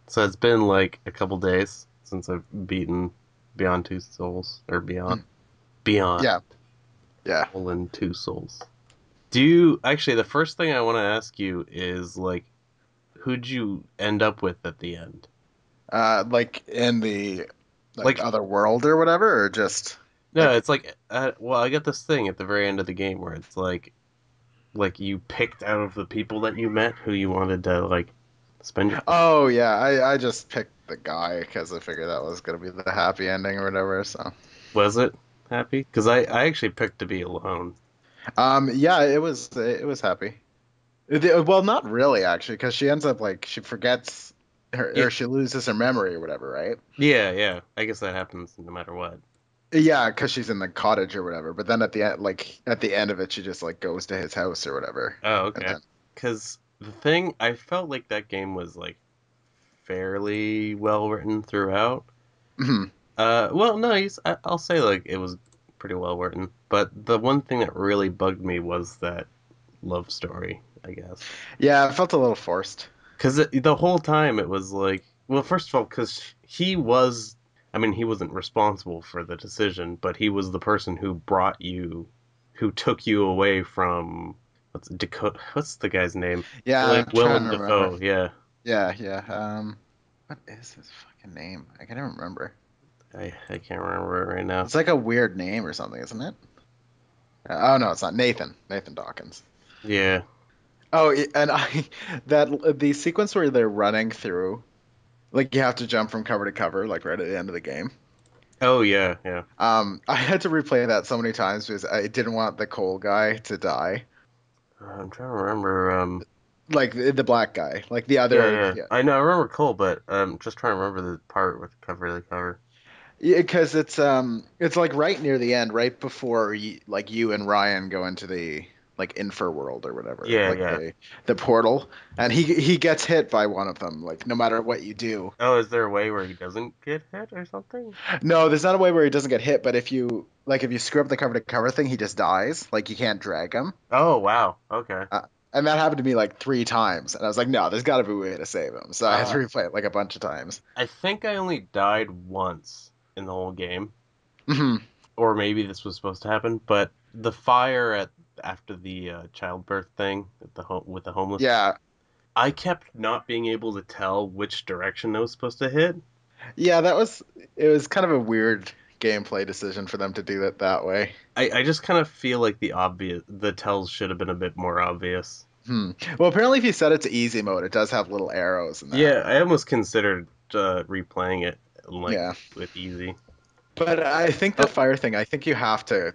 So it's been like a couple days since I've beaten Beyond Two Souls or Mm. Beyond Yeah, yeah. Two Souls. Do you actually? The first thing I want to ask you is like, who'd you end up with at the end? Like in the like Like, other world or whatever, or just no, like it's like, well, I get this thing at the very end of the game where it's like you picked out of the people that you met who you wanted to like spend your time. oh yeah, I just picked the guy because I figured that was gonna be the happy ending or whatever. So Was it happy? Because I actually picked to be alone. yeah, it was happy. Well, not really actually, because she ends up like she forgets her Yeah, or she loses her memory or whatever, right? yeah. I guess that happens no matter what. Yeah, because she's in the cottage or whatever. But then at the end, like at the end of it, she just like goes to his house or whatever, Oh, and okay. then. Because the thing, I felt like that game was like fairly well written throughout. Mhm. Well, no, I'll say like it was pretty well written. But the one thing that really bugged me was that love story, I guess. Yeah, it felt a little forced. Because the whole time it was like, well, first of all, because he was, I mean, he wasn't responsible for the decision, but he was the person who brought you, who took you away from what's Dakota, what's the guy's name? Yeah, I'm trying Willem to remember. Dafoe, yeah. Yeah, yeah. What is his fucking name? I can't even remember. I can't remember it right now. It's like a weird name or something, isn't it? Oh no, it's not Nathan. Nathan Dawkins. Yeah. Oh, and I that the sequence where they're running through, like you have to jump from cover to cover, like right at the end of the game. Oh yeah. I had to replay that so many times because I didn't want the coal guy to die, I'm trying to remember. like the black guy, like the Yeah, other, yeah. yeah, I know. I remember Cole, but just trying to remember the part with the cover. yeah, because it's like right near the end, right before like you and Ryan go into the like infer world or whatever, Yeah, like yeah. the portal, and he gets hit by one of them, like no matter what you do. Oh, is there a way where he doesn't get hit or something? No, there's not a way where he doesn't get hit, but if you screw up the cover to cover thing, he just dies. Like you can't drag him. Oh, wow. Okay. And that happened to me like three times, and I was like, no, there's got to be a way to save him. So I had to Uh, replay it like a bunch of times. I think I only died once in the whole game, Hmm. or maybe this was supposed to happen, but the fire at after the childbirth thing at the home with the homeless, Yeah, I kept not being able to tell which direction I was supposed to hit. yeah, it was kind of a weird gameplay decision for them to do it that way. I just kind of feel like the tells should have been a bit more obvious. Hmm. Well, apparently, if you set it to easy mode, it does have little arrows in that. Yeah, I almost considered replaying it like Yeah, with easy. but I think the Oh, fire thing, I think you have to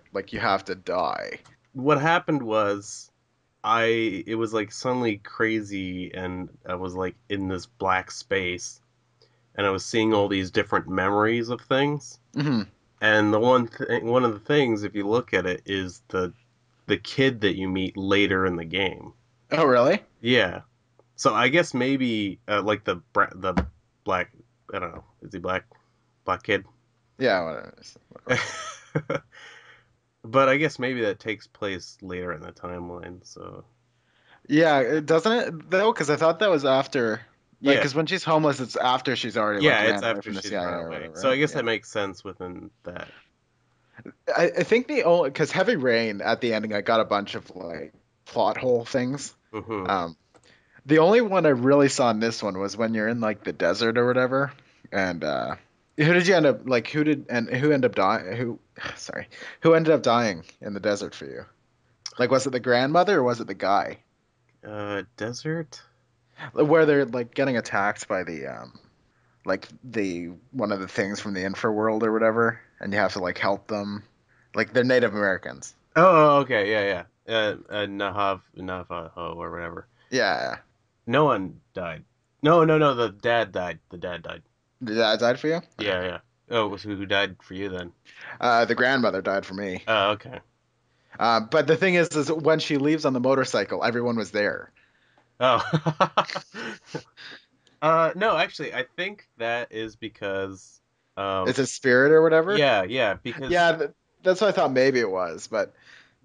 die. what happened was it was like suddenly crazy and I was like in this black space and I was seeing all these different memories of things. Hmm. And one of the things if you look at it is the kid that you meet later in the game. Oh, really? Yeah. So I guess maybe like the black, I don't know, is he black? Black kid? Yeah, whatever. Whatever. But I guess maybe that takes place later in the timeline. So Yeah, doesn't it though? Because I thought that was after, like, yeah, because when she's homeless, it's after she's already like yeah, it's ran away after from the she's CIA run or away. whatever, So I right? guess Yeah. that makes sense within that. I think the only because Heavy Rain at the ending, I got a bunch of like plot hole things. Hmm. Um, the only one I really saw in this one was when you're in like the desert or whatever, and who did you end up like? Who ended up dying? Sorry, who ended up dying in the desert for you? Like, was it the grandmother or was it the guy? Desert. Where they're like getting attacked by the like the one of the things from the infraworld or whatever, and you have to like help them. Like they're Native Americans. Okay, yeah. Navajo or whatever. Yeah. No one died. No. The dad died. The dad died. Did that died for you? Yeah, yeah. Oh, it was who died for you then? The grandmother died for me. Oh, okay. But the thing is when she leaves on the motorcycle, everyone was there. Oh. No, actually, I think that is because, um, It's a spirit or whatever. yeah, Yeah, that's what I thought maybe it was, but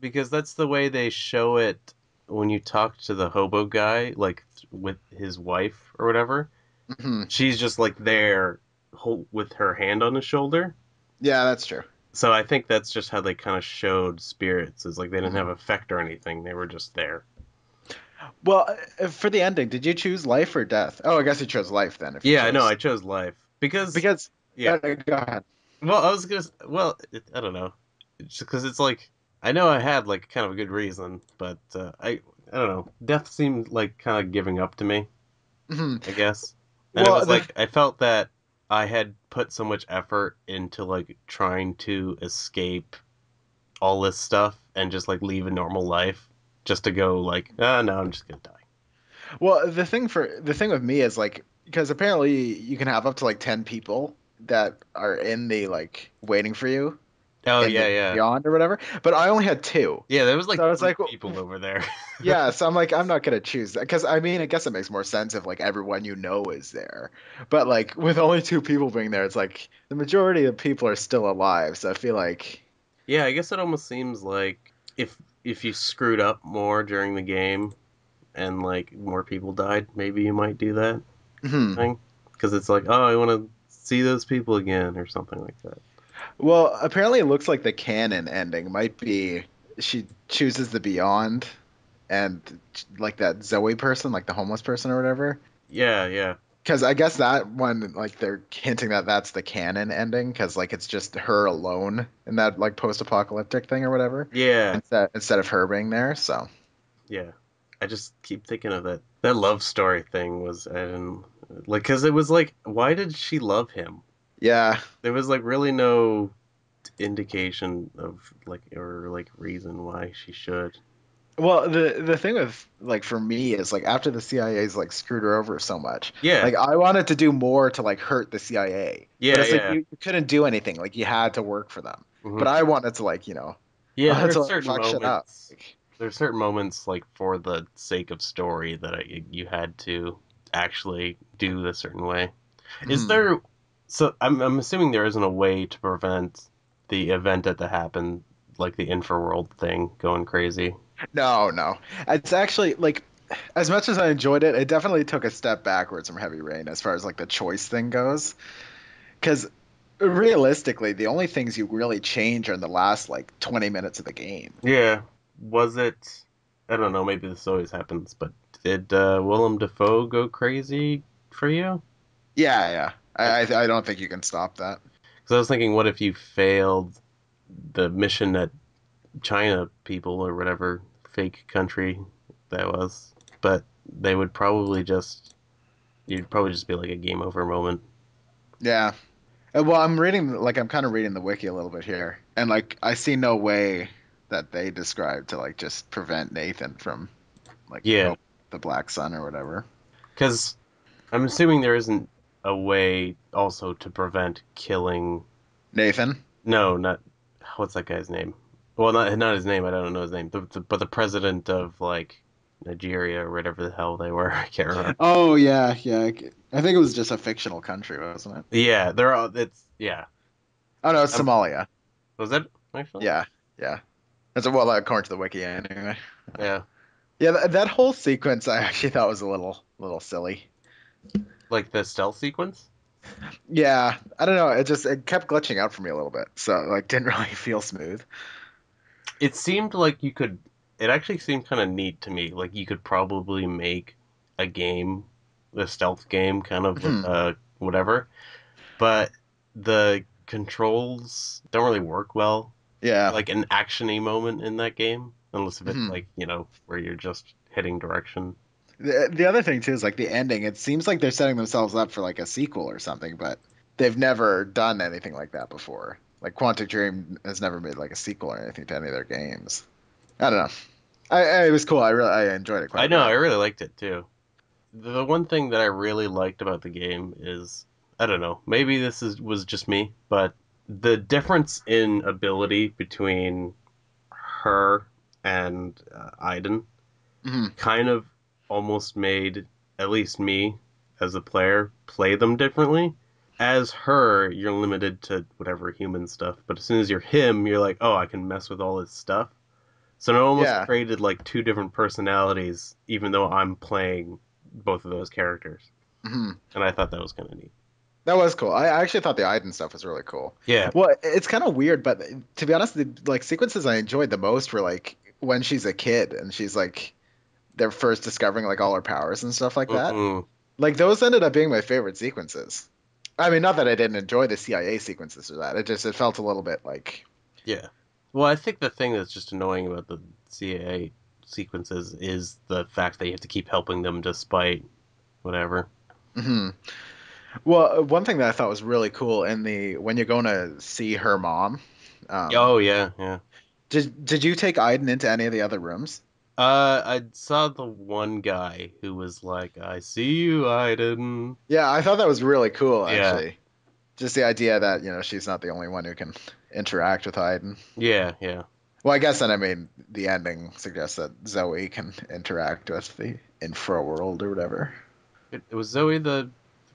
because that's the way they show it when you talk to the hobo guy, like with his wife or whatever. Hmm. She's just like there with her hand on his shoulder. Yeah, that's true. So I think that's just how they kind of showed spirits, is like they didn't have Mhm. effect or anything. They were just there. Well, for the ending, did you choose life or death? Oh, I guess you chose life then if you Yeah, I know. chose I chose life because because yeah. go ahead. Well, I was gonna. Well, I don't know. It's because it's like I know I had like kind of a good reason, but I don't know. Death seemed like kind of giving up to me, Mhm. I guess. And it Well, was like I felt that I had put so much effort into like trying to escape all this stuff and just like leave a normal life just to go like, ah, no, I'm just gonna die. the thing with me is like because apparently you can have up to like 10 people that are in the like waiting for you Oh in yeah, the yeah, beyond or whatever, but I only had two. yeah. There was So like I was three like, well, people over there. yeah, so I'm like, I'm not gonna choose that because I mean, I guess it makes more sense if like everyone you know is there, but like with only two people being there, it's like the majority of people are still alive. So I feel like, Yeah, I guess it almost seems like if you screwed up more during the game and like more people died, maybe you might do that hmm. thing because it's like, oh, I want to see those people again or something like that. Well, apparently it looks like the canon ending might be she chooses the beyond and like that Zoe person, like the homeless person or whatever. Yeah, yeah, Because I guess that one, like they're hinting that that's the canon ending, because like it's just her alone in that like post-apocalyptic thing or whatever, yeah, instead of her being there. So yeah. I just keep thinking of that love story thing was I didn't like because it was like, why did she love him? yeah. There was like really no indication of like or like reason why she should. Well, the thing with like for me is like after the CIA's like screwed her over so much, Yeah, like I wanted to do more to like hurt the CIA, but yeah, it's like yeah. you couldn't do anything. Like you had to work for them. Hmm. But I wanted to like, you know, I Yeah, there wanted are to like certain fuck shit up. moments. Like, There's certain moments like for the sake of story that you had to actually do this certain way. Is hmm. there? So I'm assuming there isn't a way to prevent the event that happened, like the Infraworld thing, going crazy. No, no. It's actually like as much as I enjoyed it, it definitely took a step backwards from Heavy Rain as far as like the choice thing goes. Because realistically, the only things you really change are in the last like 20 minutes of the game. Yeah. Was it? I don't know. Maybe this always happens, but did Willem Dafoe go crazy for you? Yeah, yeah. Because I don't think you can stop that. I was thinking, what if you failed the mission that China people or whatever fake country that was, but they would probably just you'd probably just be like a game over moment. Yeah. Well, I'm reading like I'm kind of reading the wiki a little bit here, and like I see no way that they describe to like just prevent Nathan from like Yeah, oh, the Black Sun or whatever. because I'm assuming there isn't a way also to prevent killing. Nathan. No, not what's that guy's name? Well, not his name. I don't know his name. But the president of like Nigeria or whatever the hell they were. I can't remember. Oh yeah, yeah. I think it was just a fictional country, wasn't it? Yeah, they're all. It's yeah. Oh no, it's Um, Somalia. was that actually? Yeah, yeah. That's well, according to the wiki anyway. Yeah, Yeah, that whole sequence I actually thought was a little silly. like the stealth sequence. Yeah, I don't know. It kept glitching out for me a little bit, so like didn't really feel smooth. It seemed like you could. It actually seemed kind of neat to me. Like you could probably make a game, a stealth game, kind of with Hmm. whatever. But the controls don't really work well. Yeah. Like an actiony moment in that game, unless if it's Hmm. like where you're just hitting direction. The other thing too is like the ending. It seems like they're setting themselves up for like a sequel or something, but they've never done anything like that before. Like Quantic Dream has never made like a sequel or anything to any of their games. I don't know. It was cool. I enjoyed it quite I a know, I bit. really liked it too. The one thing that I really liked about the game is, I don't know, maybe this is was just me, but the difference in ability between her and Aiden Hmm. kind of almost made at least me as a player play them differently. As her, you're limited to whatever human stuff, but as soon as you're him, you're like, oh, I can mess with all this stuff. So it almost Yeah. created like two different personalities, even though I'm playing both of those characters. Mhm. and I thought that was kind of neat. That was cool. I actually thought the Aiden stuff was really cool. Yeah. Well, it's kind of weird, but to be honest, the like sequences I enjoyed the most were like when she's a kid and she's like they're first discovering like all her powers and stuff like that. Mm-mm. Like those ended up being my favorite sequences. I mean, not that I didn't enjoy the CIA sequences or that. It felt a little bit like Yeah. Well, I think the thing that's just annoying about the CAA sequences is the fact that you have to keep helping them despite whatever. hmm. Well, one thing that I thought was really cool in the when you're going to see her mom, um, Oh yeah, yeah. did you take Aiden into any of the other rooms? I saw the one guy who was like, "I see you, Aiden." Yeah, I thought that was really cool Yeah, actually. Just the idea that, she's not the only one who can interact with Aiden. yeah, yeah. Well, I guess then I mean the ending suggests that Zoe can interact with the infra world or whatever. It was Zoe the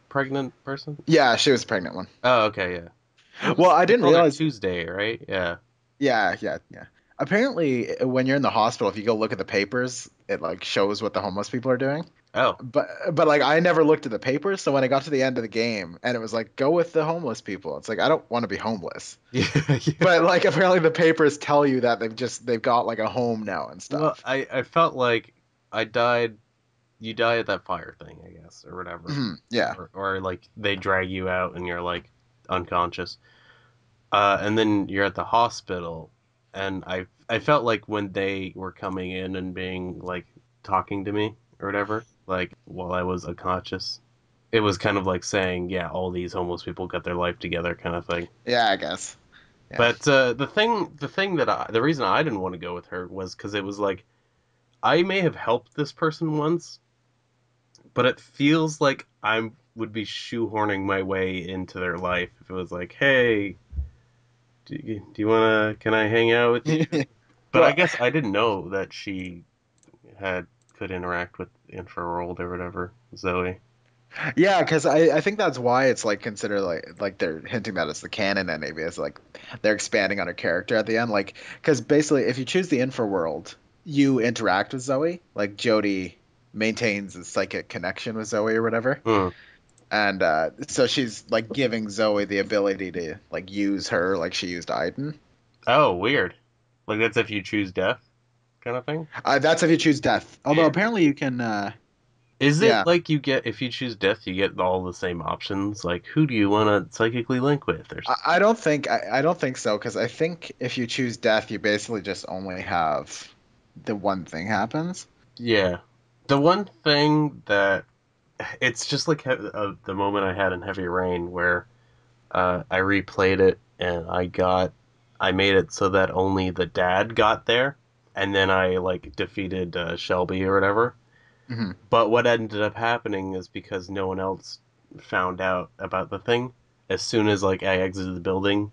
pregnant person. Yeah, she was the pregnant one. Oh, okay, yeah. What Well, was I they didn't called her realize. Tuesday, right? Yeah. Yeah, yeah, yeah. Apparently, when you're in the hospital, if you go look at the papers, it like shows what the homeless people are doing. Oh. But like I never looked at the papers, so when I got to the end of the game and it was like go with the homeless people, it's like I don't want to be homeless. Yeah, yeah. But like apparently the papers tell you that they've got like a home now and Well, stuff. I felt like I died. You die at that fire thing, I guess, or whatever, Yeah. or like they drag you out and you're like unconscious. And then you're at the hospital, and I felt like when they were coming in and being like talking to me or whatever, like while I was unconscious, it was kind of like saying, yeah, all these homeless people got their life together, kind of thing. Yeah, I guess. Yeah. But the thing that the reason I didn't want to go with her was because it was like I may have helped this person once, but it feels like I would be shoehorning my way into their life if it was like, hey, do you wanna, can I hang out with you? But I Well, guess I didn't know that she had could interact with Infraworld or whatever, Zoe. yeah, because I think that's why it's like considered like they're hinting that it's the canon anime is like they're expanding on her character at the end. Like, because basically, if you choose the Infraworld, you interact with Zoe. Like Jodie maintains a psychic connection with Zoe or whatever, Hmm. and so she's like giving Zoe the ability to like use her like she used Aiden. Oh, weird. Like that's if you choose death, kind of thing. That's if you choose death. Although Weird. apparently you can, Is it yeah. like you get if you choose death, you get all the same options? Like who do you want to psychically link with, or something? I don't think so because I think if you choose death, you basically just only have the one thing happens. Yeah. The one thing that it's just like the moment I had in Heavy Rain where I replayed it and I made it so that only the dad got there, and then I like defeated Shelby or whatever. Hmm. But what ended up happening is because no one else found out about the thing. As soon as like I exited the building,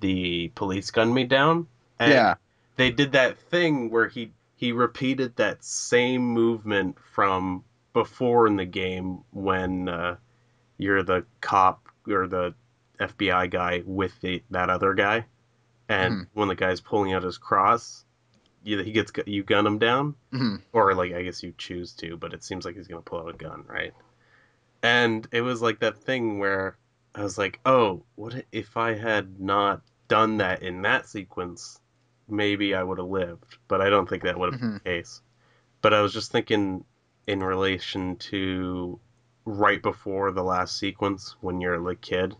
the police gunned me down, and Yeah. they did that thing where he repeated that same movement from before in the game when you're the cop or the FBI guy with that other guy, and Hmm. when the guy's pulling out his cross, he gets you gun him down, Hmm. or like I guess you choose to, but it seems like he's gonna pull out a gun, right? And it was like that thing where I was like, oh, what if I had not done that in that sequence? Maybe I would have lived, but I don't think that would have Hmm. been the case. But I was just thinking in relation to right before the last sequence when you're a kid,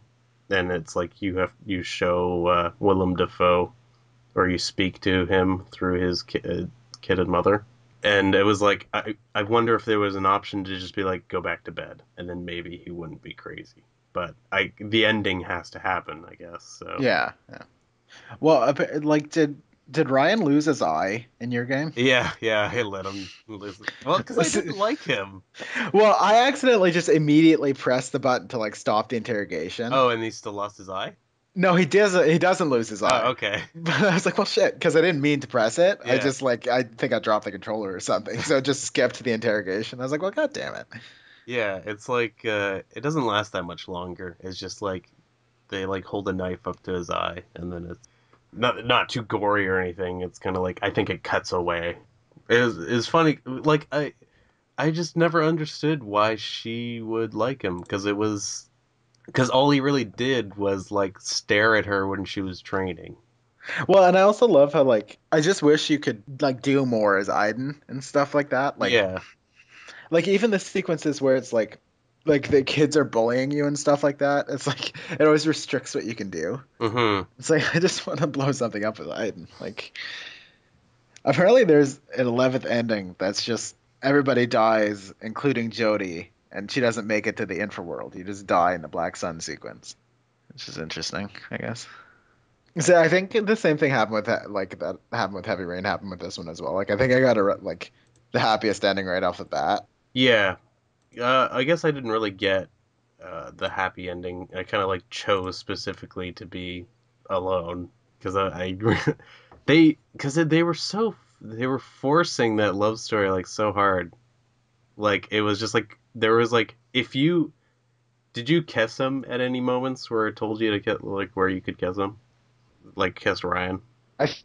and it's like you show Willem Dafoe or you speak to him through his kid and mother, and it was like I wonder if there was an option to just be like go back to bed, and then maybe he wouldn't be crazy. But the ending has to happen, I guess. So Yeah. Yeah. Well, like, did Ryan lose his eye in your game? yeah, yeah, I let him listen. Well, because I didn't like him. Well, I accidentally just immediately pressed the button to like stop the interrogation. Oh, and he still lost his eye. No, he doesn't. He doesn't lose his Oh, eye. okay. But I was like, well, shit, because I didn't mean to press it. I Yeah, just like I think I dropped the controller or something, so it just skipped the interrogation. I was like, well, god damn it. yeah. It's like it doesn't last that much longer. It's just like they like hold a knife up to his eye, and then it's not too gory or anything. It's kind of like I think it cuts away. It's funny. Like I I just never understood why she would like him because all he really did was like stare at her when she was training. Well, and I also love how like I just wish you could like do more as Aiden and stuff like that. Yeah. Like even the sequences where it's like the kids are bullying you and stuff like that. It's like it always restricts what you can do. Mm-hmm. It's like I just want to blow something up with Aiden. Like apparently there's an 11th ending that's just everybody dies, including Jodie, and she doesn't make it to the Infraworld. You just die in the Black Sun sequence, which is interesting, I guess. So I think the same thing happened with like that happened with Heavy Rain happened with this one as well. Like I think I got like the happiest ending right off the bat. Yeah. I guess I didn't really get the happy ending. I kind of like chose specifically to be alone because they were they were forcing that love story like so hard. Like it was just like there was like if you did you kiss him at any moments where it told you to get like where you could kiss him, like kiss Ryan?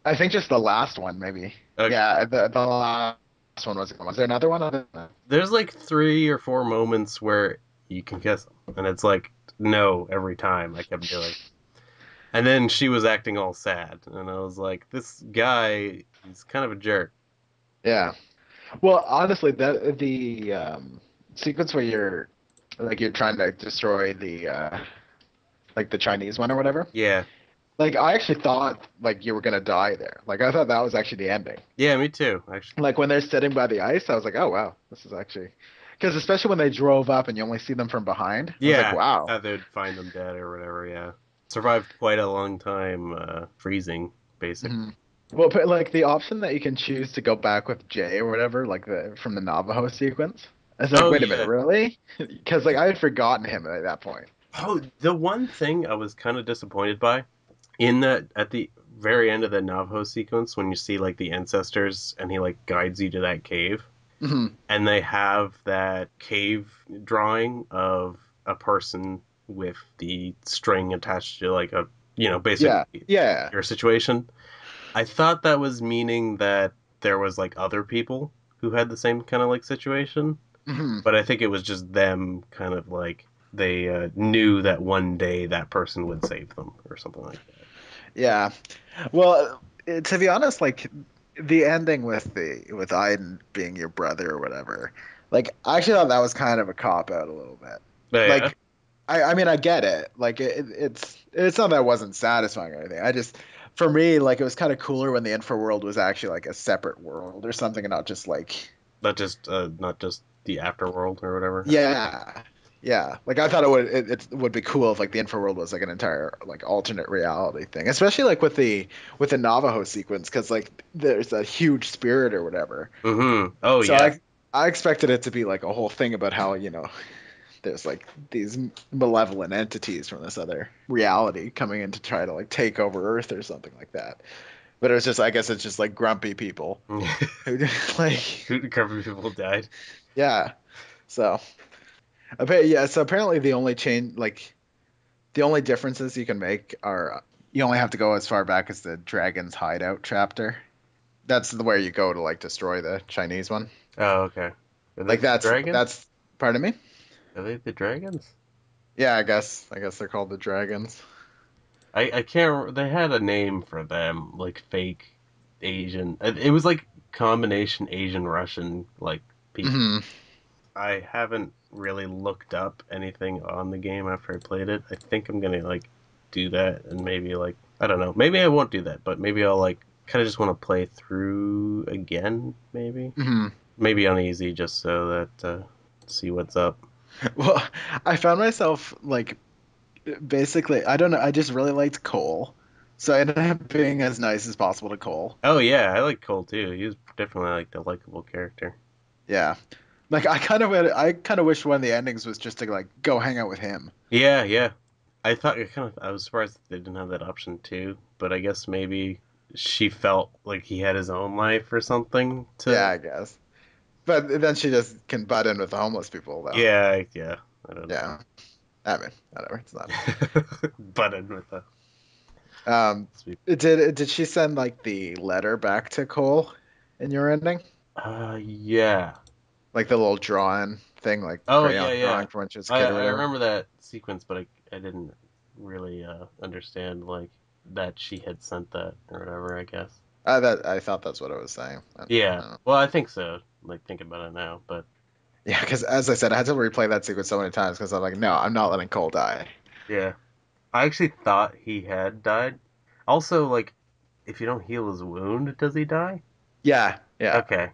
I think just the last one maybe. Okay. Yeah, the last one was. Was there another one other than that? There's like 3 or 4 moments where you can kiss him, and it's like no every time. I kept doing, and then she was acting all sad, and I was like, this guy, he's kind of a jerk. Yeah. Well, honestly, that the sequence where you're trying to destroy the like the Chinese one or whatever. Yeah, Like I actually thought like you were gonna die there. Like I thought that was actually the ending. yeah, me too, actually. Like when they're sitting by the ice, I was like, oh wow, this is actually because especially when they drove up and you only see them from behind, I was like, Yeah, wow. they'd find them dead or whatever. Yeah, survived quite a long time freezing, basically. Hmm. Well, but like the option that you can choose to go back with Jay or whatever, like the from the Navajo sequence. I was like, Oh wait a minute, yeah. really? Because like I had forgotten him at that point. Oh, the one thing I was kind of disappointed by in that at the very end of the Navajo sequence when you see like the ancestors and he like guides you to that cave Hmm. and they have that cave drawing of a person with the string attached to like a Yeah, basically yeah. your situation. I thought that was meaning that there was like other people who had the same kind of like situation, Hmm. but I think it was just them kind of like they knew that one day that person would save them or something like that. Yeah. Well, to be honest, like the ending with Aiden being your brother or whatever, like I actually thought that was kind of a cop out a little bit. But yeah, Like I mean I get it. Like it's not that it wasn't satisfying or anything. I just for me like it was kind of cooler when the Infraworld was actually like a separate world or something and not just like not just the afterworld or whatever. yeah. Yeah, like I thought it would be cool if like the Infraworld was like an entire like alternate reality thing, especially like with the Navajo sequence because like there's a huge spirit or whatever. Mm-hmm. Oh So yeah. I expected it to be like a whole thing about how there's like these malevolent entities from this other reality coming in to try to like take over Earth or something like that. But it was just I guess it's just like grumpy people who like A couple people died. yeah. So yeah, so apparently the only change like the only differences you can make are you only have to go as far back as the dragon's hideout chapter. That's where you go to like destroy the Chinese one. Oh, okay. Are they Like the dragons? that's pardon me? Are they the dragons? Yeah, I guess they're called the dragons. I can't. They had a name for them, like fake Asian. It was like combination Asian Russian like people. Hmm. I haven't really looked up anything on the game after I played it. I think I'm gonna like do that and maybe like I don't know. Maybe I won't do that, but maybe I'll like kind of just want to play through again. Hmm. Maybe on easy just so that see what's up. Well, I found myself like basically I don't know, I just really liked Cole. So I ended up being as nice as possible to Cole. Oh yeah, I like Cole too. He was definitely like the likable character. Yeah. Like I kind of wish one of the endings was just to like go hang out with him. Yeah, yeah. I was surprised that they didn't have that option too, but I guess maybe she felt like he had his own life or something Yeah, to I guess. But then she just can butt in with the homeless people, though. yeah. I don't know. Yeah. I mean, whatever. It's not. Button with the sweet. Did she send like the letter back to Cole in your ending? Yeah. like the little drawing thing, like Oh yeah, crayon yeah. drawing from when she was a I kid or I whatever. remember that sequence, but I didn't really understand like that she had sent that or whatever, I guess. I thought that's what I was saying. I Yeah. don't know. Well, I think so. Like think about it now, but Yeah, because as I said, I had to replay that sequence so many times because I'm like, no, I'm not letting Cole die. yeah. I actually thought he had died. Also, like if you don't heal his wound, does he die? Yeah, yeah. Okay.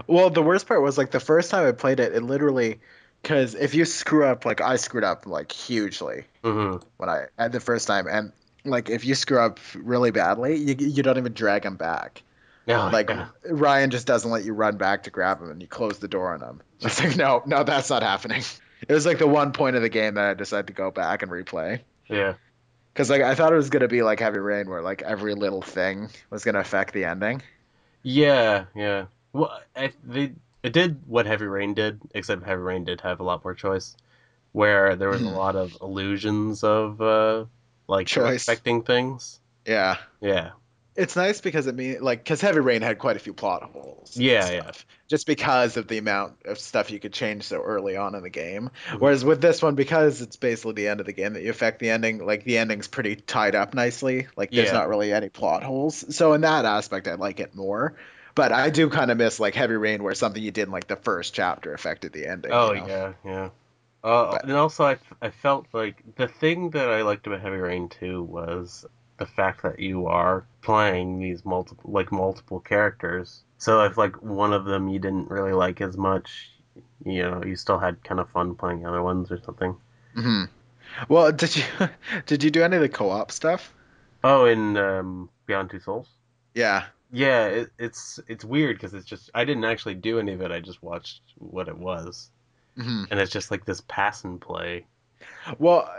Well, the worst part was like the first time I played it, it literally, because if you screw up, like I screwed up like hugely Mm-hmm. when I at the first time, and like if you screw up really badly, you don't even drag him back. Oh Like yeah. Ryan just doesn't let you run back to grab him, and you close the door on him. It's like no, no, that's not happening. It was like the one point of the game that I decided to go back and replay Yeah. because like I thought it was gonna be like Heavy Rain, where like every little thing was gonna affect the ending. Yeah, yeah. Well, it did what Heavy Rain did, except Heavy Rain did have a lot more choice, where there was a Mhm. lot of illusions of like Choice. affecting things. Yeah. Yeah. It's nice because it mean like because Heavy Rain had quite a few plot holes and Yeah, yeah. stuff, just because of the amount of stuff you could change so early on in the game. Hmm. Whereas with this one, because it's basically the end of the game that you affect the ending, like the ending's pretty tied up nicely. Like there's Yeah. not really any plot holes. So in that aspect, I like it more. But I do kind of miss like Heavy Rain, where something you did in like the first chapter affected the ending, Oh yeah, yeah. But And also I felt like the thing that I liked about Heavy Rain 2 was the fact that you are playing these multiple characters. So if like one of them you didn't really like as much, you know, you still had kind of fun playing other ones or something. mhm. Well, did you did you do any of the co-op stuff? Oh, in Beyond Two Souls. Yeah. Yeah, it's weird because it's just I didn't actually do any of it. I just watched what it was, Mhm. and it's just like this pass and play. Well,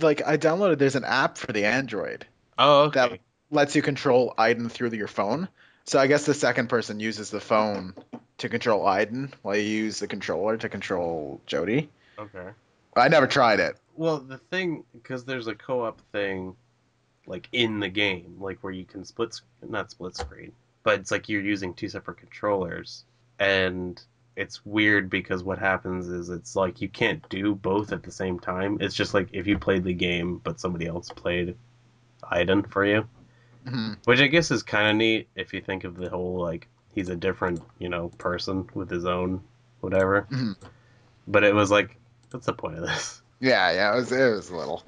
like I downloaded. There's an app for the Android Oh, that okay. lets you control Aiden through your phone. So I guess the second person uses the phone to control Aiden while you use the controller to control Jody. Okay. I never tried it. Well, the thing, because there's a co-op thing, like in the game, like where you can not split screen, but it's like you're using two separate controllers, and it's weird because what happens is it's like you can't do both at the same time. It's just like if you played the game, but somebody else played Aiden for you, Mhm. which I guess is kind of neat if you think of the whole like he's a different, person with his own whatever. Mhm. But it was like, what's the point of this? Yeah, yeah, it was a little.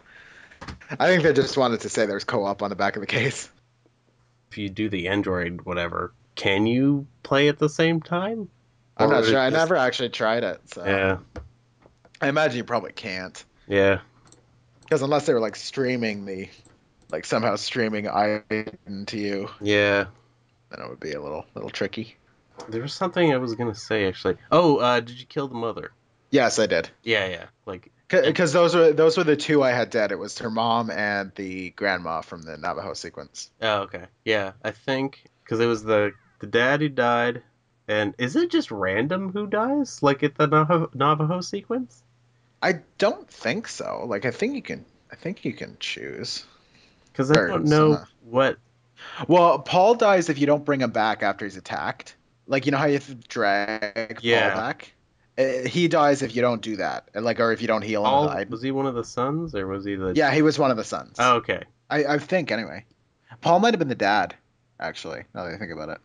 I think they just wanted to say there's co-op on the back of the case. If you do the Android whatever, can you play at the same time? I'm Or not would sure. it I just never actually tried it, so yeah, I imagine you probably can't. yeah. Because unless they were like streaming the like somehow streaming Aiden to you, Yeah. then it would be a little tricky. There was something I was gonna say actually. Oh, did you kill the mother? Yes, I did. Yeah, yeah. Like and Because those were the two I had dead. It was her mom and the grandma from the Navajo sequence. oh, okay. Yeah, I think because it was the dad who died, and is it just random who dies like at the Navajo sequence? I don't think so. Like I think you can choose. Because I Or don't so know not. what. Well, Paul dies if you don't bring him back after he's attacked. Like you know how you have to drag Paul Yeah, back. He dies if you don't do that. Like or if you don't heal him with Paul Aiden. was he one of the sons or was he the? Yeah, he was one of the sons. Oh, okay. I think anyway. Paul might have been the dad, actually. Now that I think about it.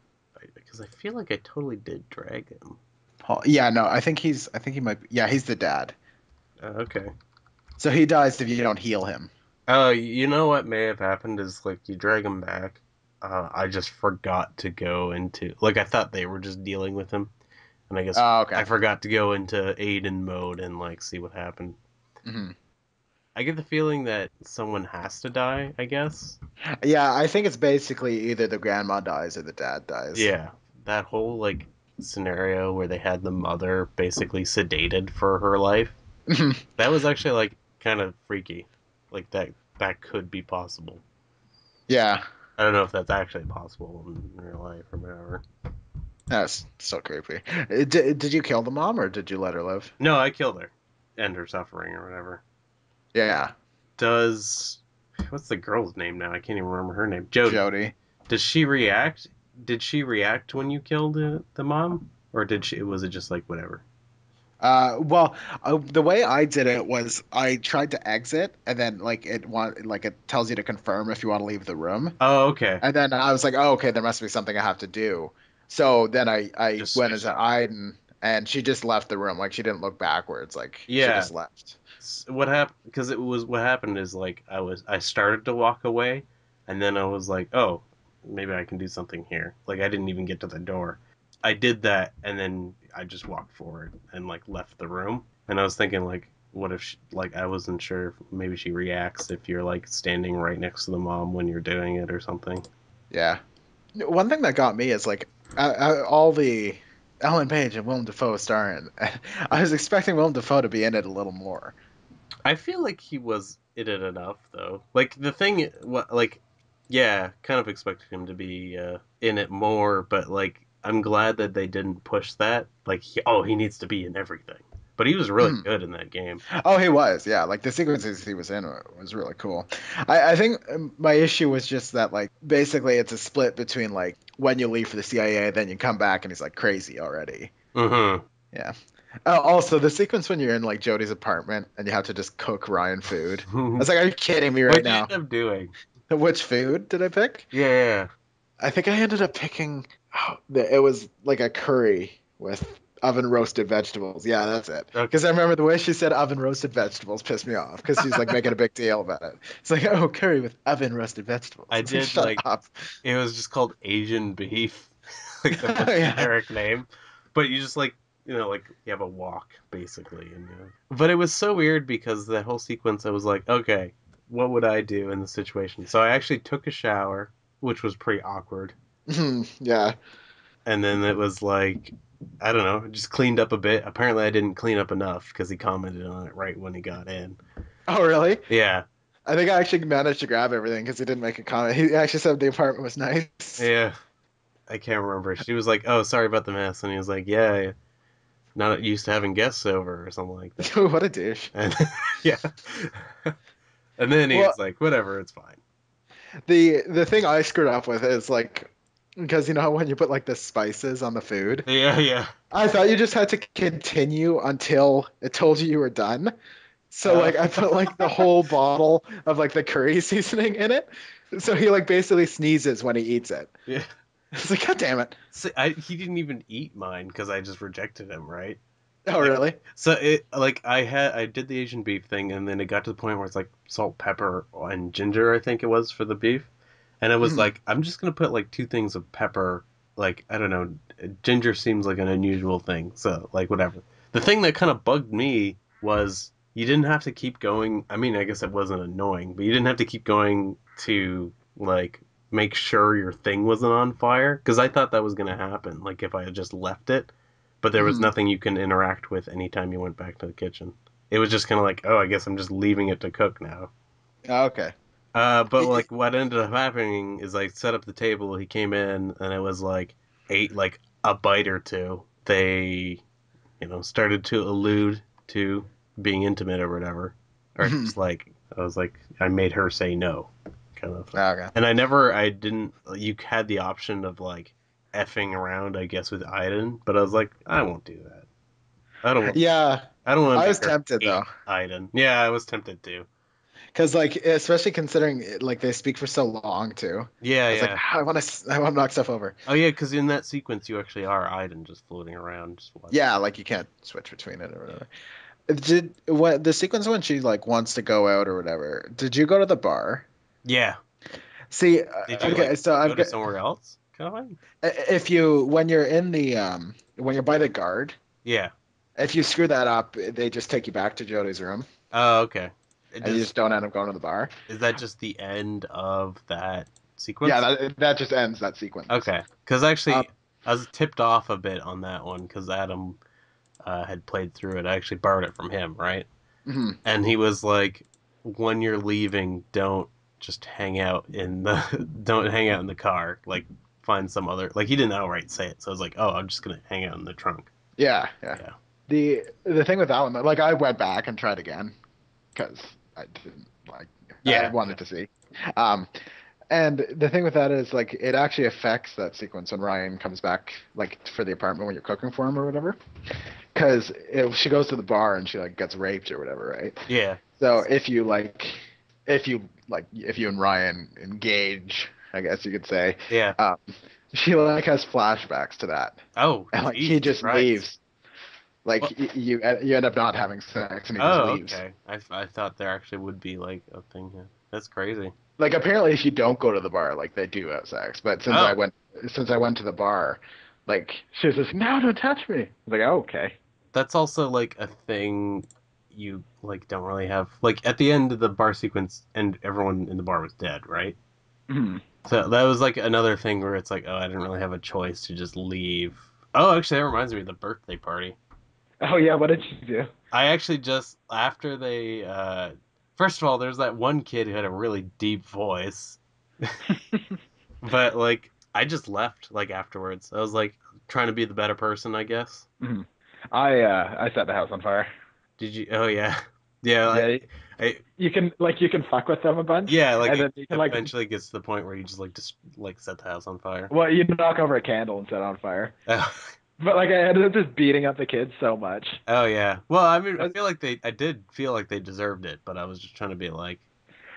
Because I feel like I totally did drag him. Paul. Yeah, no, I think he might. Yeah, he's the dad. Okay. So he dies if you don't heal him. Oh, you know what may have happened is like you drag him back. I just forgot to go into like I thought they were just dealing with him, and I guess Oh, I okay. forgot to go into Aiden mode and like see what happened. Hmm. I get the feeling that someone has to die. I guess. Yeah, I think it's basically either the grandma dies or the dad dies. Yeah, that whole like scenario where they had the mother basically sedated for her life. That was actually like kind of freaky. Like that could be possible. Yeah, I don't know if that's actually possible in real life or whatever. that's so creepy. Did you kill the mom or did you let her live? No, I killed her. End her suffering or whatever. Yeah, Does what's the girl's name now? I can't even remember her name. Jody. Jody. Does she react? Did she react when you killed the mom? or did she? Was it just like whatever? Well, the way I did it was I tried to exit, and then like it tells you to confirm if you want to leave the room, Oh, okay. and then I was like, oh, okay, there must be something I have to do. So then I Just went switched into it off. Aiden, and she just left the room. Like she didn't look backwards. Like she Yeah. just left. What happened? Because it was what happened is like I started to walk away, and then I was like, oh, maybe I can do something here. Like I didn't even get to the door. I did that, and then I just walked forward and like left the room. And I was thinking like, what if she, like I wasn't sure if maybe she reacts if you're like standing right next to the mom when you're doing it or something. Yeah. One thing that got me is like all the Ellen Page and Willem Dafoe starring. I was expecting Willem Dafoe to be in it a little more. I feel like he was in it enough though. Like the thing, what like, yeah, kind of expected him to be in it more, but like I'm glad that they didn't push that. Like, he needs to be in everything. But he was really Mhm. good in that game. Oh, he was, yeah. Like the sequences he was in was really cool. I think my issue was just that like basically it's a split between like when you leave for the CIA, then you come back and he's like crazy already. Mm-hmm. Yeah. Also, the sequence when you're in like Jodie's apartment and you have to just cook Ryan food. I was like, are you kidding me right What'd you now? end up doing? Which food did I pick? Yeah, yeah. I think I ended up picking. Oh, it was like a curry with oven roasted vegetables. Yeah, that's it. Yeah. Because I remember the way she said oven roasted vegetables pissed me off because she's like Okay. making a big deal about it. It's like, oh, curry with oven roasted vegetables. I It's like, did shut like up. it was just called Asian beef, like the most Yeah. generic name. But you just like like you have a walk basically, and but it was so weird because that whole sequence I was like, okay, what would I do in the situation? So I actually took a shower, which was pretty awkward, Yeah. and then it was like I don't know, just cleaned up a bit. Apparently I didn't clean up enough because he commented on it right when he got in. Oh, really? Yeah, I think I actually managed to grab everything because he didn't make a comment. He actually said the apartment was nice. yeah. I can't remember. She was like, "Oh, sorry about the mess," and he was like, "Yeah, not used to having guests over or something like that." What a douche. And yeah, and then he Well, was like, "Whatever, it's fine." the thing I screwed up with is like because you know when you put like the spices on the food. Yeah, yeah. I thought you just had to continue until it told you were done. So Uh, like I put like the whole bottle of like the curry seasoning in it. So he like basically sneezes when he eats it. yeah. It's like, God damn it. See, he didn't even eat mine because I just rejected him, right? Oh Like, really? so it like I did the Asian beef thing, and then it got to the point where it's like salt, pepper, and ginger. I think it was for the beef, and I was Mhm. like, I'm just gonna put like two things of pepper. Like I don't know, ginger seems like an unusual thing, so like whatever. The thing that kind of bugged me was you didn't have to keep going. I mean, I guess it wasn't annoying, but you didn't have to keep going to like make sure your thing wasn't on fire because I thought that was gonna happen. Like if I had just left it, but there was Mhm. nothing you can interact with anytime you went back to the kitchen. It was just kind of like, oh, I guess I'm just leaving it to cook now. Okay. But like what ended up happening is I set up the table. He came in and it was like ate like a bite or two. They started to allude to being intimate or whatever, or Mhm. just like I was like I made her say no, kind of thing. Okay. And I didn't. You had the option of like effing around, I guess, with Aiden, but I was like, I won't do that. I don't want. Yeah. I don't want to I make was her tempted hate though. Aiden. Yeah, I was tempted to. Because like especially considering like they speak for so long too. Yeah, I was like, yeah. I want to knock stuff over. Oh yeah, because in that sequence you actually are Aiden just floating around, just watching. Yeah, like you can't switch between it or whatever. Did what the sequence when she like wants to go out or whatever? Did you go to the bar? Yeah. See, Did you like okay, so go I've to got somewhere else? Kind of? if you when you're in the when you're by the guard, Yeah. if you screw that up, they just take you back to Jody's room, Oh, okay. It and you does. just don't end up going to the bar. Is that just the end of that Yeah, sequence? that just ends that sequence. Okay. Because Um, actually, I was tipped off a bit on that one because Adam had played through it. I actually borrowed it from him, right? mhm. And he was like, "When you're leaving, don't just hang out in the don't hang out in the car. Like, find some other." Like, he didn't outright say it, so I was like, "Oh, I'm just gonna hang out in the trunk." Yeah, yeah. Yeah. The thing with that one, like I went back and tried again because I didn't like I Yeah. wanted to see. Um, And the thing with that is like it actually affects that sequence when Ryan comes back like for the apartment when you're cooking for him or whatever. Because she goes to the bar and she like gets raped or whatever, right? Yeah. So if you and Ryan engage, I guess you could say, Yeah. um, she like has flashbacks to that, Oh, and like he Jesus just Christ. leaves. Like Well, you end up not having sex and he just oh, leaves. okay. I thought there actually would be like a thing here. That's crazy. Like apparently if you don't go to the bar, like they do have sex. But Oh, since I went to the bar, like she was just no, don't touch me. I was like, oh, okay. that's also like a thing you like don't really have. Like at the end of the bar sequence, and everyone in the bar was dead, right? Mhm. So that was like another thing where it's like, oh, I didn't really have a choice to just leave. Oh, actually, that reminds me of the birthday party. Oh yeah, what did you do? I actually just after they first of all, there's that one kid who had a really deep voice, but like I just left like afterwards. I was like trying to be the better person, I guess. Mhm. I set the house on fire. Did you? Oh yeah, yeah. Yeah, I you can fuck with them a bunch, yeah. Like and it then you can like eventually gets to the point where you just like set the house on fire. well you knock over a candle and set it on fire. Oh, But like I ended up just beating up the kids so much. oh yeah. Well, I mean, I Uh, feel like I did feel like they deserved it, but I was just trying to be like,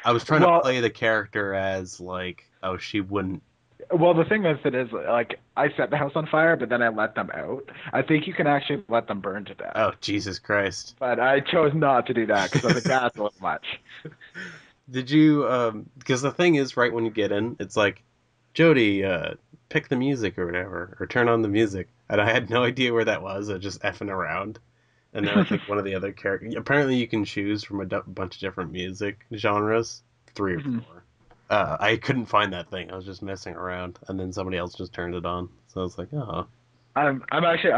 I was trying to Well, play the character as like, oh, she wouldn't. well, the thing with it is like I set the house on fire, but then I let them out. I think you can actually let them burn to death, Oh, Jesus Christ. but I chose not to do that because I was like that's a little much. Did you because the thing is right when you get in, it's like Jody, pick the music or whatever, or turn on the music. And I had no idea where that was. I was just effing around. And then I think one of the other characters. Apparently, you can choose from a bunch of different music genres, three or Mhm. four. I couldn't find that thing. I was just messing around, and then somebody else just turned it on. So I was like, oh, I'm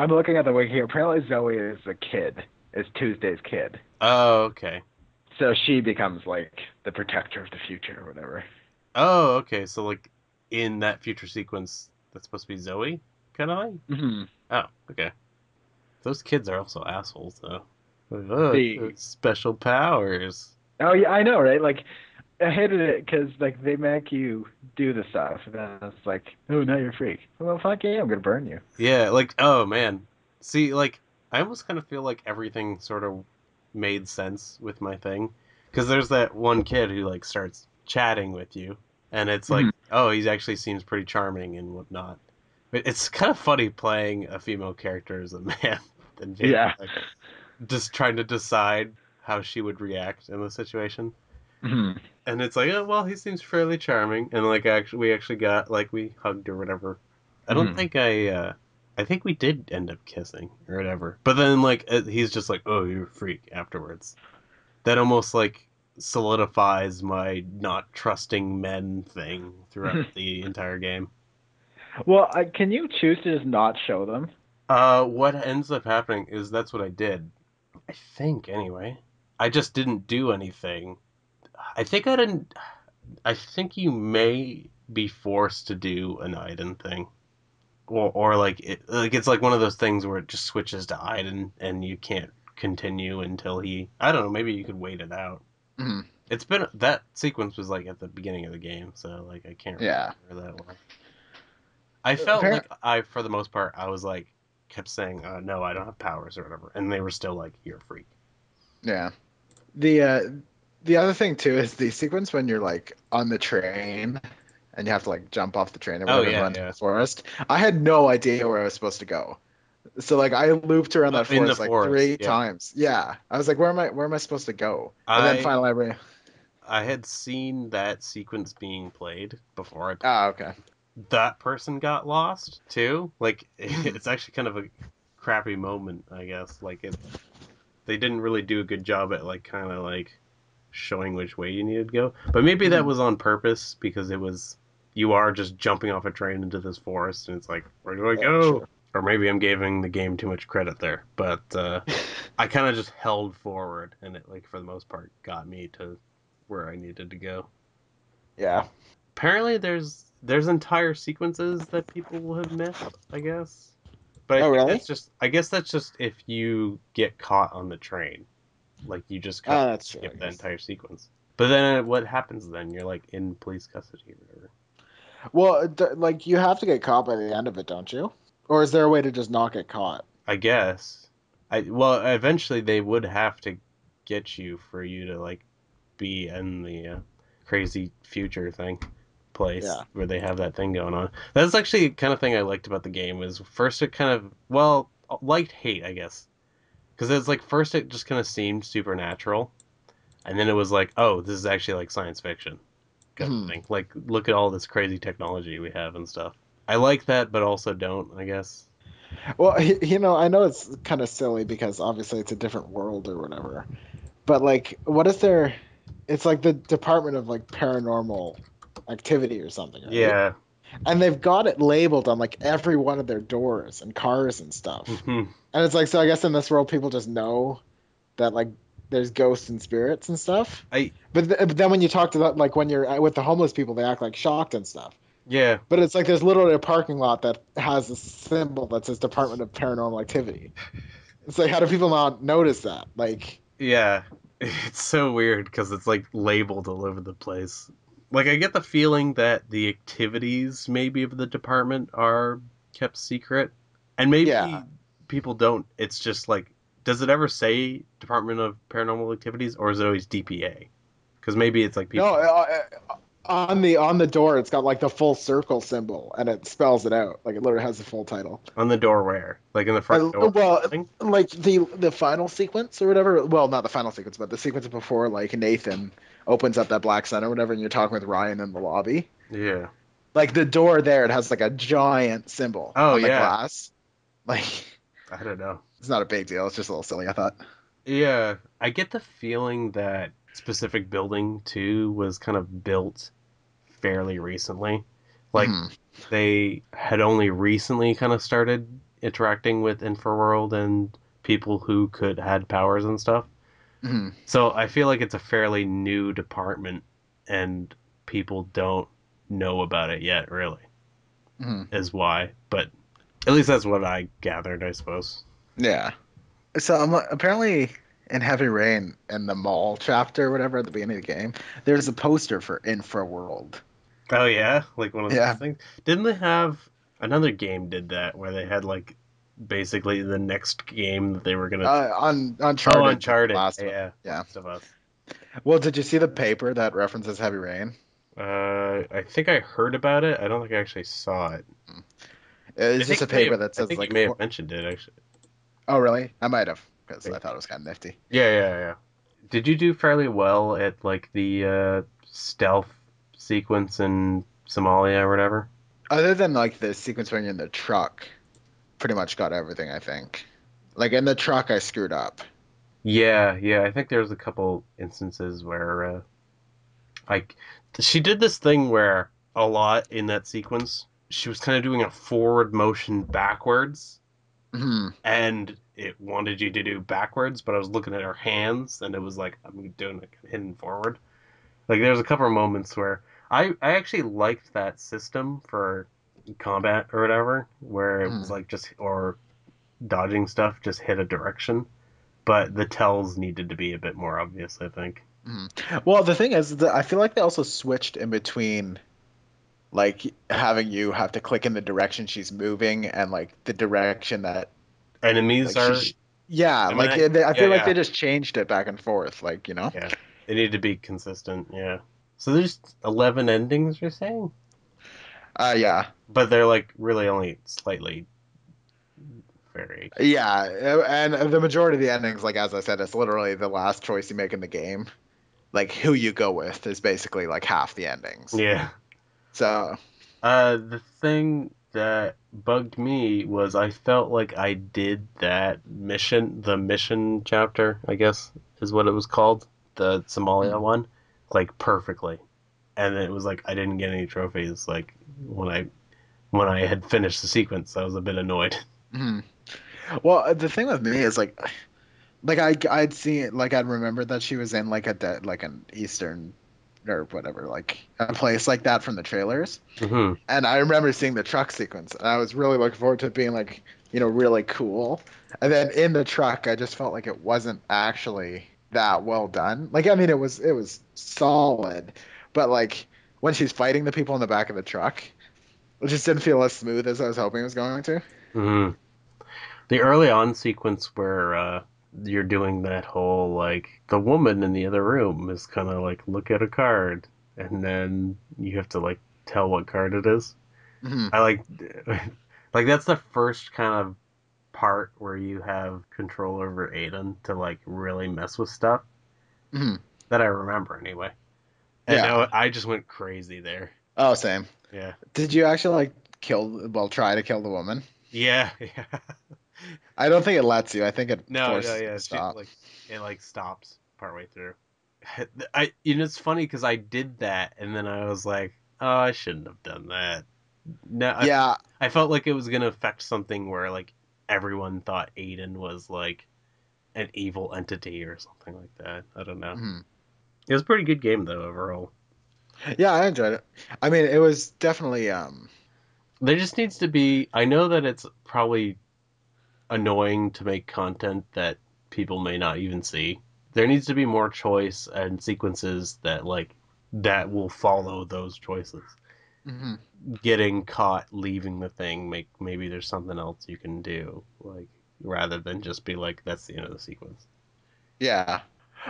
looking at the wiki here. Apparently Zoe is a kid, is Tuesday's kid. oh, okay, So she becomes like the protector of the future or whatever. oh, okay. So like in that future sequence, that's supposed to be Zoe, kind of thing. Hmm. Oh, okay. Those kids are also assholes, though. Like, oh, The special powers. oh yeah, I know, right? Like I hated it because like they make you do the stuff, and then it's like, oh, now you're a freak. Well, fuck yeah, I'm gonna burn you. Yeah, like, oh man. See, like, I almost kind of feel like everything sort of made sense with my thing. Because there's that one kid who, like, starts chatting with you, and it's like, Hmm. oh, he actually seems pretty charming and whatnot. But it's kind of funny playing a female character as a man and being, Yeah. like, just trying to decide how she would react in the situation. Hmm. And it's like, oh well, he seems fairly charming, and like actually, we actually got like we hugged or whatever. I don't Hmm. think I think we did end up kissing or whatever. But then like he's just like, oh, you're a freak afterwards. That almost like solidifies my not trusting men thing throughout the entire game. Well, can you choose to just not show them? What ends up happening is that's what I did. I think anyway. I just didn't do anything. I think I didn't. I think you may be forced to do an Aiden thing, or like it's like one of those things where it just switches to Aiden and you can't continue until he. I don't know. Maybe you could wait it out. Hmm. It's been that sequence was like at the beginning of the game, so like I can't really Yeah. remember that well. I felt like Apparent. I, for the most part, I was like kept saying, "No, I don't have powers" or whatever, and they were still like, "You're a freak." Yeah. The other thing too is the sequence when you're like on the train and you have to like jump off the train or Oh whatever and yeah, run to yeah. the forest. I had no idea where I was supposed to go. So like I looped around that In the forest like forest, three yeah. times. Yeah. I was like, where am I supposed to go? And then I finally I had seen that sequence being played before I played. ah, okay. That person got lost too. Like Mhm. it's actually kind of a crappy moment, I guess. Like they didn't really do a good job at like kind of like showing which way you needed to go. But maybe that Mhm. was on purpose because it was you are just jumping off a train into this forest and it's like where do I Yeah, go? true. Or maybe I'm giving the game too much credit there. But I kind of just held forward and it like for the most part got me to where I needed to go. Yeah. Apparently there's entire sequences that people will have missed, I guess. But Oh, really? I guess that's just if you get caught on the train. Like you just cut Oh, that's true, I skip that guess. entire sequence. But then what happens then? You're like in police custody or whatever. Well, like you have to get caught by the end of it, don't you? Or is there a way to just not get caught? I guess. Well, eventually they would have to get you for you to like be in the crazy future thing place Yeah. where they have that thing going on. That's actually the kind of thing I liked about the game was first it kind of well liked hate I guess because it's like first it just kind of seemed supernatural and then it was like oh this is actually like science fiction kind of Hmm. thing like look at all this crazy technology we have and stuff. I like that but also don't I guess. Well, I know it's kind of silly because obviously it's a different world or whatever. But like, what is there? It's like the Department of like Paranormal Activity or something, right? Yeah. And they've got it labeled on like every one of their doors and cars and stuff. And it's like, so I guess in this world, people just know that like there's ghosts and spirits and stuff. I But then when you talk to that, like when you're with the homeless people, they act like shocked and stuff. yeah. But it's like there's literally a parking lot that has a symbol that says Department of Paranormal Activity. It's like, how do people not notice that? Like, Yeah, it's so weird because it's like labeled all over the place. Like I get the feeling that the activities maybe of the department are kept secret, and yeah. maybe people don't. It's just like, does it ever say Department of Paranormal Activities or is it always DPA? Because maybe it's like No, people on the door, it's got like the full circle symbol, and it spells it out. Like it literally has the full title. on the doorway, like in the front door. Well, Thing. like the final sequence or whatever. Well, not the final sequence, but the sequence before, like Nathan opens up that black sun or whatever, and you're talking with Ryan in the lobby. Yeah. Like the door there, it has like a giant symbol Oh on the yeah. glass. Like I don't know. it's not a big deal. It's just a little silly, I thought. Yeah, I get the feeling that specific building too was kind of built fairly recently. Like Hmm. they had only recently kind of started interacting with Infraworld and people who could had powers and stuff. Hmm. So I feel like it's a fairly new department and people don't know about it yet, really, Hmm. is why. But at least that's what I gathered, I suppose. Yeah. So apparently in Heavy Rain in the mall chapter or whatever at the beginning of the game, there's a poster for Infraworld. Oh yeah, like one of those Yeah. things. Didn't they have another game did that where they had like basically the next game that they were gonna On Oh, Uncharted did the Uncharted. last one. Yeah, Yeah. Last of Us. Well, did you see the paper that references Heavy Rain? I think I heard about it. I don't think I actually saw it. It's just a paper that I says think you like, may have mentioned it actually. oh really? I might have because I Yeah, thought it was kind of nifty. yeah. Did you do fairly well at like the stealth sequence in Somalia or whatever? Other than like the sequence when you're in the truck, pretty much got everything, I think. Like in the truck, I screwed up. Yeah. I think there's a couple instances where like she did this thing where a lot in that sequence she was kind of doing a forward motion backwards Hmm. and it wanted you to do backwards, but I was looking at her hands and it was like I'm doing it hidden forward. Like there's a couple of moments where I actually liked that system for combat or whatever, where it was Hmm. like just or dodging stuff just hit a direction, but the tells needed to be a bit more obvious, I think. Hmm. Well, the thing is that I feel like they also switched in between like having you have to click in the direction she's moving and like the direction that Enemies like are yeah, coming like at you. I Yeah, feel like yeah, they just changed it back and forth, like, yeah. They need to be consistent. Yeah. So there's 11 endings, you're saying, Yeah. but they're like really only slightly variation. Yeah, and the majority of the endings, like as I said, it's literally the last choice you make in the game. Like who you go with is basically like half the endings. Yeah. So, The thing that bugged me was I felt like I did that mission, the mission chapter, I guess is what it was called, the Somalia one, like perfectly. And it was like I didn't get any trophies like when I had finished the sequence. I was a bit annoyed. mhm. Well, the thing with me is like I'd seen like I'd remembered that she was in like like an Eastern or whatever, like a place like that from the trailers. Hmm. And I remember seeing the truck sequence, and I was really looking forward to it being like, really cool. And then in the truck, I just felt like it wasn't actually. that well done. Like, I mean, it was solid, but like when she's fighting the people in the back of the truck, it just didn't feel as smooth as I was hoping it was going to. Hmm. The early on sequence where you're doing that whole like the woman in the other room is kind of like look at a card, and then you have to like tell what card it is. Hmm. I like like that's the first kind of part where you have control over Aiden to like really mess with stuff Hmm. that I remember anyway. And Yeah. I just went crazy there. Oh, same. Yeah. Did you actually like try to kill the woman? Yeah, yeah. I don't think it lets you. I think it No, no, forces you yeah. to She stop. like it like stops partway through. It's funny because I did that and then I was like, oh, I shouldn't have done that. No, Yeah. I felt like it was gonna affect something where like everyone thought Aiden was like an evil entity or something like that. I don't know. Mhm. It was a pretty good game though overall. Yeah, I enjoyed it. I mean, it was definitely There just needs to be. I know that it's probably annoying to make content that people may not even see. There needs to be more choice and sequences that like that will follow those choices. mhm. Getting caught leaving the thing, make maybe there's something else you can do, like rather than just be like that's the end of the sequence. Yeah.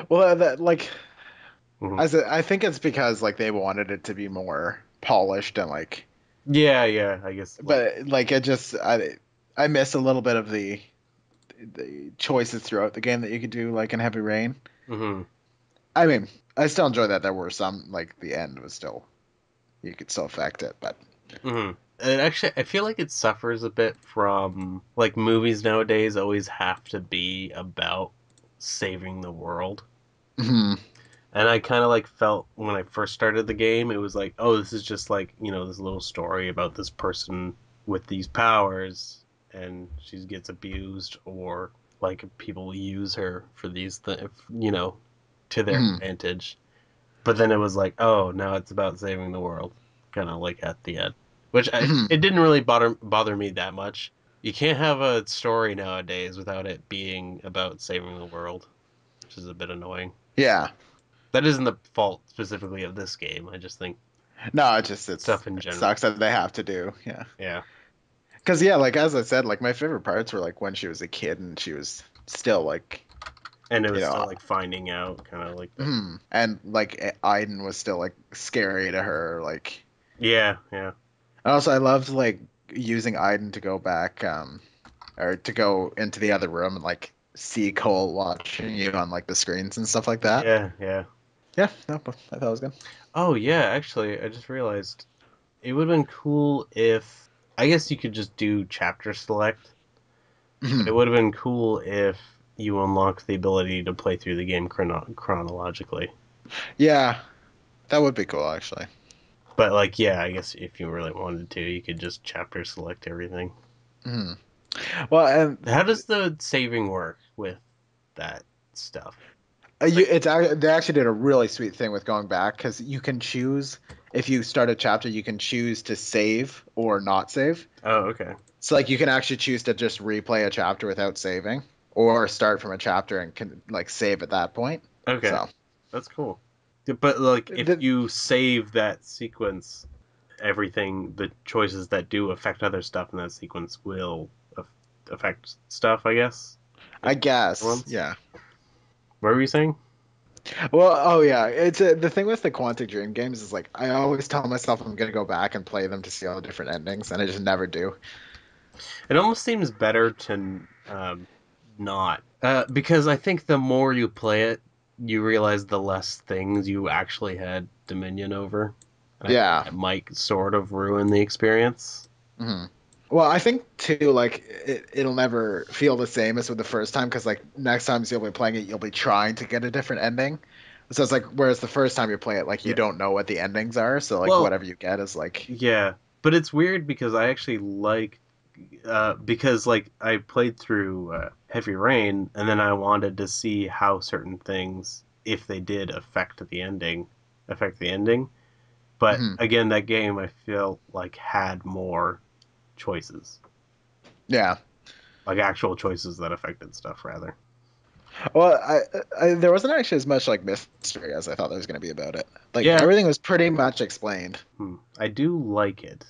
Well, that like Hmm. I think it's because like they wanted it to be more polished and like, Yeah, yeah. I guess like. but like it just I miss a little bit of the choices throughout the game that you could do like in Heavy Rain. Hmm. I mean, I still enjoy that there were some like the end was still you could still affect it, but Hmm. It actually, I feel like it suffers a bit from like movies nowadays always have to be about saving the world. mhm. And I kind of like felt when I first started the game, it was like, oh, this is just like, this little story about this person with these powers and she gets abused or like people use her for these things, to their Mhm. advantage. But then it was like, oh, now it's about saving the world, kind of like at the end, which Mhm. it didn't really bother me that much. You can't have a story nowadays without it being about saving the world, which is a bit annoying. Yeah. That isn't the fault specifically of this game. I just think No, it just stuff in it general. sucks that they have to do. Yeah. Yeah. Because yeah, like as I said, like my favorite parts were like when she was a kid and she was still like, And it you was know, still like finding out, kind of like that. and like Aiden was still like scary to her. Like, Yeah, yeah. and also I loved like using Aiden to go back, or to go into the other room and like see Cole watching you on like the screens and stuff like that. Yeah, yeah. Yeah, no, but I thought it was good. Oh, yeah, actually, I just realized it would have been cool if. I guess you could just do chapter select, but it Mhm. would have been cool if you unlocked the ability to play through the game chronologically. Yeah, that would be cool actually. But, like, yeah, I guess if you really wanted to, you could just chapter select everything. Mhm. Well, and How does the saving work with that stuff? Like, they actually did a really sweet thing with going back because you can choose if you start a chapter, you can choose to save or not save. oh, okay. So like you can actually choose to just replay a chapter without saving, or start from a chapter and can like save at that point. Okay. So That's cool. But like if the, you save that sequence, everything the choices that do affect other stuff in that sequence will affect stuff, I guess. I If guess, ones. yeah. What were you saying? Well, oh yeah, the thing with the Quantic Dream games is like I always tell myself I'm gonna go back and play them to see all the different endings, and I just never do. It almost seems better to not because I think the more you play it, you realize the less things you actually had dominion over. And I think Yeah. that might sort of ruin the experience. Hmm. Well, I think too, like it'll never feel the same as with the first time because like next time you'll be playing it, you'll be trying to get a different ending. So it's like whereas the first time you play it, like you Yeah. don't know what the endings are, so like Well, whatever you get is like, yeah, but it's weird because I actually like because like I played through Heavy Rain and then I wanted to see how certain things, if they did affect the ending. But mhm. again, that game I feel like had more choices, Yeah. like actual choices that affected stuff rather. Well, there wasn't actually as much like mystery as I thought there was going to be about it. Like Yeah, everything was pretty much explained. I do like it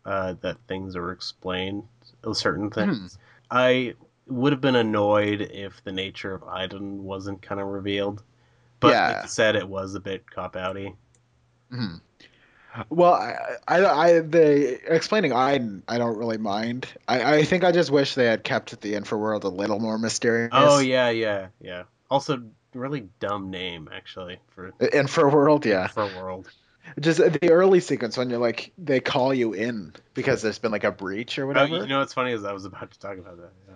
that things are explained, certain Hmm. things. I would have been annoyed if the nature of Iden wasn't kind of revealed, but like you Yeah. said, it was a bit cop outy. Hmm. Well, the explaining I don't really mind. I think I just wish they had kept the Infraworld a little more Oh mysterious. yeah, yeah, yeah. Also, really dumb name actually for Infraworld, yeah. Infraworld. Just the early sequence when you're like they call you in because there's been like a breach or Oh, you whatever. know what's funny is I was about to talk about that. Yeah.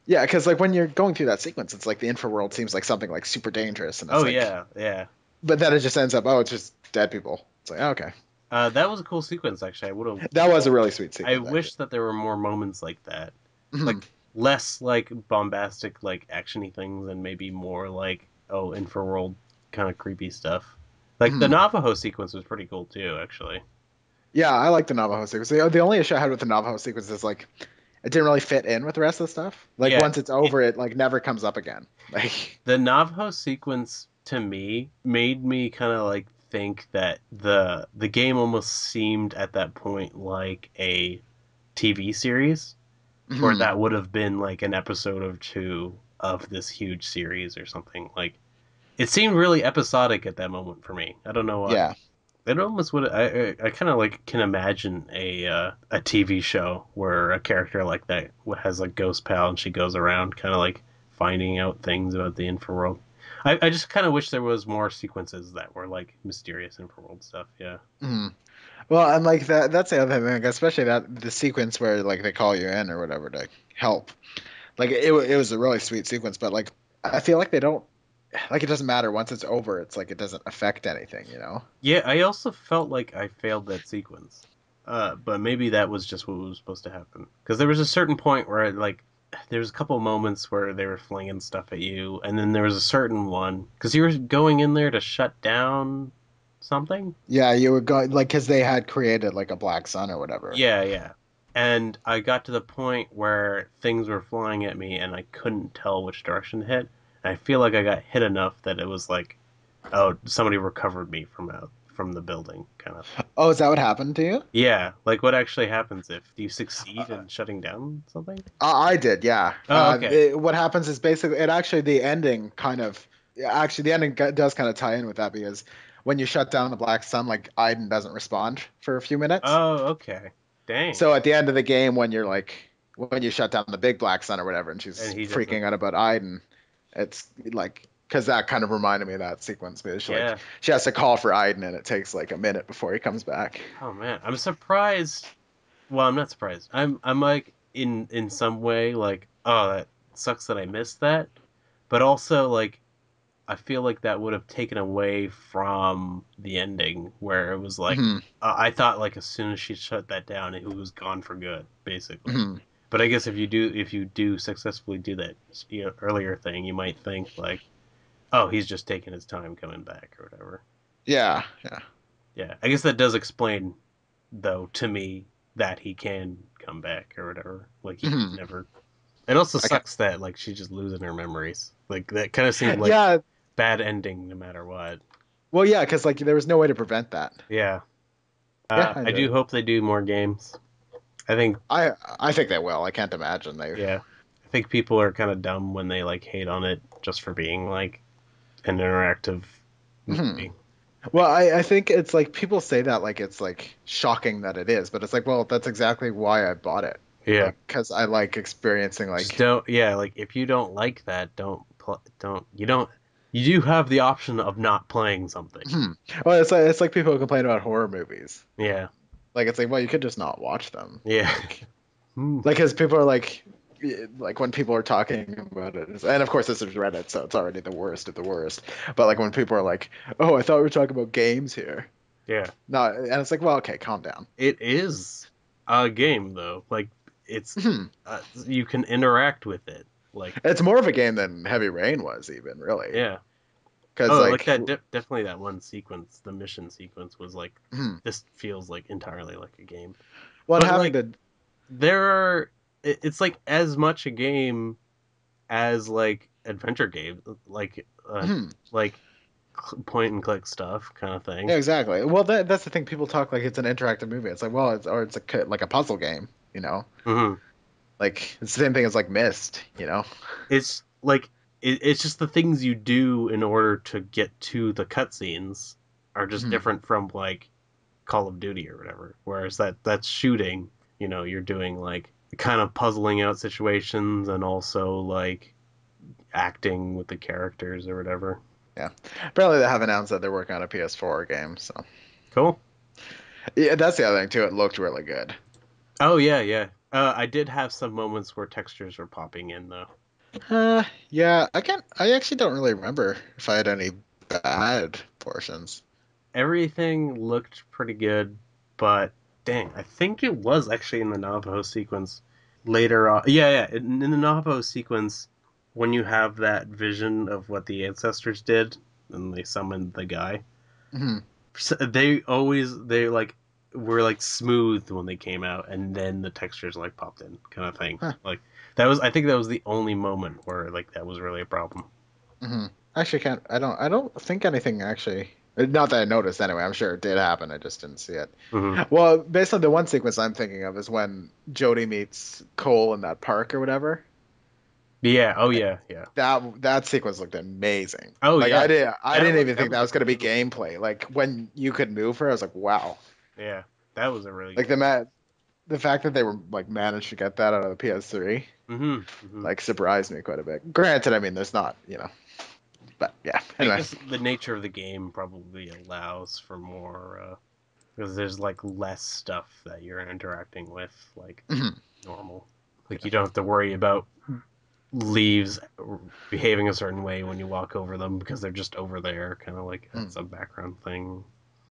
Yeah, because like when you're going through that sequence, it's like the Infraworld seems like something like super dangerous, and it's Oh like, yeah, yeah. but then it just ends up, oh, it's just dead people. It's like, okay, That was a cool sequence actually. I would have. that was a really sweet I sequence, actually. wish that there were more moments like that, like Mhm. less like bombastic, like actiony things, and maybe more like oh, Infraworld kind of creepy stuff. Like the Mhm. Navajo sequence was pretty cool too, actually. Yeah, I like the Navajo sequence. The only issue I had with the Navajo sequence is like it didn't really fit in with the rest of the stuff. Like Yeah, once it's it over, it like never comes up again. Like, the Navajo sequence to me made me kind of like think that the game almost seemed at that point like a TV series, or mhm. that would have been like an episode or two of this huge series or something. Like it seemed really episodic at that moment for me. I don't know why. Yeah. It almost would. I kind of like can imagine a TV show where a character like that has a ghost pal and she goes around kind of like finding out things about the Infraworld. I just kind of wish there was more sequences that were like mysterious Infraworld stuff. Yeah. Mhm. Well, and like that's the other thing, like, especially that the sequence where like they call you in or whatever to help. Like it was a really sweet sequence, but like I feel like they don't like it doesn't matter once it's over. It's like it doesn't affect anything, you know? Yeah, I also felt like I failed that sequence. But maybe that was just what was supposed to happen. Because there was a certain point where, like, there was a couple moments where they were flinging stuff at you, and then there was a certain one because you were going in there to shut down something. Yeah, you were going like because they had created like a black sun or whatever. Yeah, yeah. And I got to the point where things were flying at me, and I couldn't tell which direction to hit. And I feel like I got hit enough that it was like, oh, somebody recovered me from the building, kind of. Oh, is that what happened to you? Yeah, like what actually happens if you succeed in shutting down something? I did, yeah. Oh, okay. What happens is basically it actually the ending kind of yeah, actually the ending does kind of tie in with that because when you shut down the black sun, like Aiden doesn't respond for a few minutes. Oh, okay. Dang. So at the end of the game, when you're like when you shut down the big black sun or whatever, and And she's he doesn't. freaking out about Aiden, it's like because that kind of reminded me of that sequence because she like Yeah. she has to call for Aiden and it takes like a minute before he comes back. Oh man, I'm surprised. Well, I'm not surprised. I'm like in some way like, oh, that sucks that I missed that. But also like I feel like that would have taken away from the ending where it was like Hmm. I thought like as soon as she shut that down, it was gone for good, basically. Hmm. But I guess if you do successfully do that earlier thing, you might think like, oh, he's just taking his time coming back or whatever. Yeah, yeah. Yeah, I guess that does explain though to me that he can come back or whatever. Like he Hmm. never. It also Okay. sucks that like she's just losing her memories. Like that kind of seemed like Yeah, bad ending no matter what. well, yeah, because like there was no way to prevent that. Yeah. Yeah, I I enjoyed do it. hope they do more games. I think I I think they will. I can't imagine they. yeah. I think people are kind of dumb when they like hate on it just for being like an interactive Hmm. movie. Well, I think it's like people say that like it's like shocking that it is, but it's like, well, that's exactly why I bought it. Yeah. Like, because I like experiencing Just like, don't. Yeah, like if you don't like that, don't. You don't. You do have the option of not playing something. hmm. Well, it's like people who complain about horror movies. Yeah. Like it's like, well, you could just not watch them. Yeah. Hmm. Like because people are like when people are talking about it, and of course this is Reddit, so it's already the worst of the worst. But like when people are like, oh, I thought we were talking about games here. Yeah. No, and it's like, well, okay, calm down. It is a game though. Like it's Hmm. you can interact with it. Like It's more of a game than Heavy Rain was, even really, yeah. because Oh, like like, that. Definitely that one sequence, the mission sequence, was like hmm. this feels like entirely like a game. Well, and But having like the there are, it's like as much a game as like adventure games, Hmm. like point and click stuff kind of thing. Yeah, exactly. Well, that's the thing. People talk like it's an interactive movie. It's like, well, it's like a puzzle game, you know? Hmm. Like it's the same thing as like Myst, you know? It's like it's just the things you do in order to get to the cutscenes are just Hmm. different from like Call of Duty or whatever. Whereas that's shooting, you're doing like kind of puzzling out situations and also like acting with the characters or whatever. Yeah. Apparently they have announced that they're working on a PS4 game, so Cool. yeah, that's the other thing too. It looked really good. Oh yeah, yeah. I did have some moments where textures were popping in though. Yeah, I actually don't really remember if I had any bad portions. Everything looked pretty good, but dang, I think it was actually in the Navajo sequence later on. Yeah, yeah, in the Navajo sequence, when you have that vision of what the ancestors did, and they summoned the guy, Hmm. they like were like smooth when they came out, and then the textures like popped in, kind of thing. Huh. Like that was, I think that was the only moment where like that was really a problem. Hmm. Actually, can't. I don't think anything actually. Not that I noticed anyway. I'm sure it did happen. I just didn't see it. Hmm. Well, based on the one sequence I'm thinking of is when Jody meets Cole in that park or whatever. Yeah. Oh yeah. Yeah. That sequence looked amazing. Oh Like yeah. I didn't even That think that was a was gonna be beautiful gameplay. Like when you could move her, I was like, wow. Yeah, that was a really Like good one. the fact that they were like managed to get that out of the PS3 Hmm. Hmm. like surprised me quite a bit. Granted, I mean, there's not, but yeah. I Anyway. guess the nature of the game probably allows for more, because there's like less stuff that you're interacting with, like Mhm. normal. Like you don't have to worry about leaves behaving a certain way when you walk over them because they're just over there, kind of like Mm. that's a background thing.